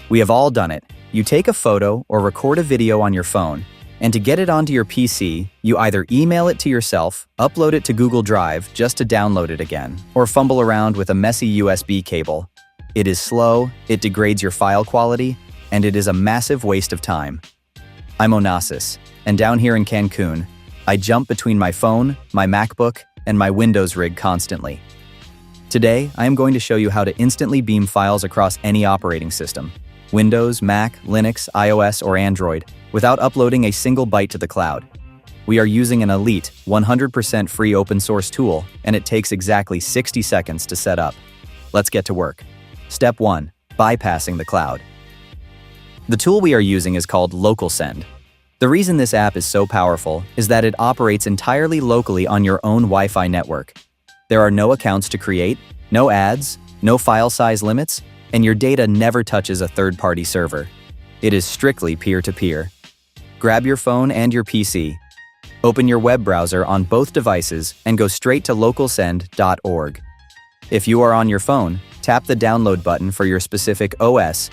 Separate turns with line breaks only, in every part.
We have all done it. You take a photo or record a video on your phone, and to get it onto your PC, you either email it to yourself, upload it to Google Drive just to download it again, or fumble around with a messy USB cable. It is slow, it degrades your file quality, and it is a massive waste of time. I'm Onassis, and down here in Cancun, I jump between my phone, my MacBook, and my Windows rig constantly. Today, I am going to show you how to instantly beam files across any operating system, Windows, Mac, Linux, iOS, or Android, without uploading a single byte to the cloud. We are using an elite, 100% free open source tool, and it takes exactly 60 seconds to set up. Let's get to work. Step 1. Bypassing the cloud. The tool we are using is called LocalSend. The reason this app is so powerful is that it operates entirely locally on your own Wi-Fi network. There are no accounts to create, no ads, no file size limits, and your data never touches a third-party server. It is strictly peer-to-peer. Grab your phone and your PC. Open your web browser on both devices and go straight to localsend.org. If you are on your phone, tap the download button for your specific OS.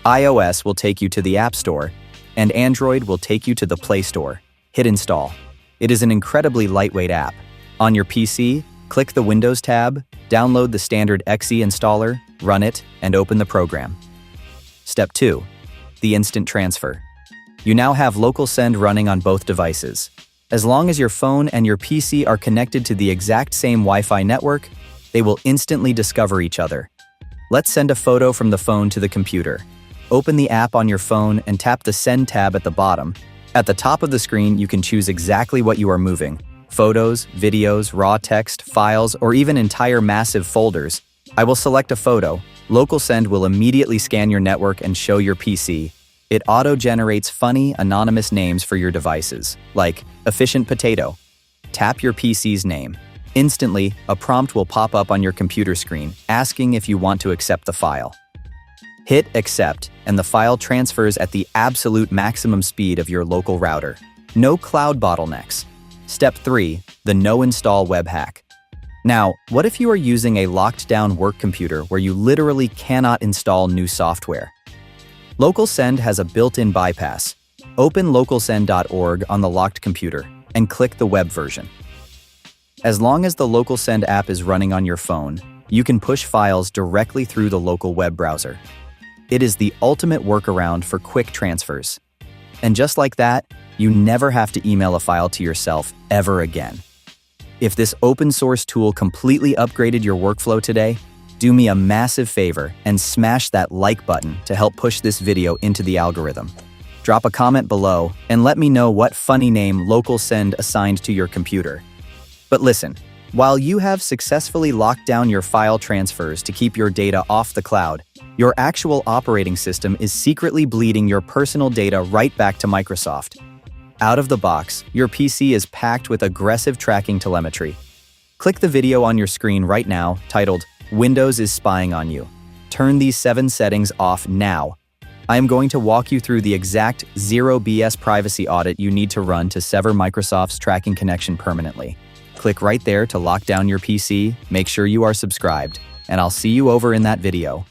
iOS will take you to the App Store, and Android will take you to the Play Store. Hit install. It is an incredibly lightweight app. On your PC, click the Windows tab, download the standard .exe installer, run it, and open the program. Step 2. The instant transfer. You now have LocalSend running on both devices. As long as your phone and your PC are connected to the exact same Wi-Fi network, they will instantly discover each other. Let's send a photo from the phone to the computer. Open the app on your phone and tap the Send tab at the bottom. At the top of the screen, you can choose exactly what you are moving: photos, videos, raw text, files, or even entire massive folders. I will select a photo. LocalSend will immediately scan your network and show your PC. It auto-generates funny, anonymous names for your devices, like Efficient Potato. Tap your PC's name. Instantly, a prompt will pop up on your computer screen, asking if you want to accept the file. Hit Accept, and the file transfers at the absolute maximum speed of your local router. No cloud bottlenecks. Step 3. The no-install web hack. Now, what if you are using a locked-down work computer where you literally cannot install new software? LocalSend has a built-in bypass. Open localsend.org on the locked computer and click the web version. As long as the LocalSend app is running on your phone, you can push files directly through the local web browser. It is the ultimate workaround for quick transfers. And just like that, you never have to email a file to yourself ever again. If this open source tool completely upgraded your workflow today, do me a massive favor and smash that like button to help push this video into the algorithm. Drop a comment below and let me know what funny name LocalSend assigned to your computer. But listen, while you have successfully locked down your file transfers to keep your data off the cloud, your actual operating system is secretly bleeding your personal data right back to Microsoft. Out of the box, your PC is packed with aggressive tracking telemetry. Click the video on your screen right now titled "Windows is Spying on You." Turn these 7 settings off now. I am going to walk you through the exact zero BS privacy audit you need to run to sever Microsoft's tracking connection permanently. Click right there to lock down your PC, make sure you are subscribed, and I'll see you over in that video.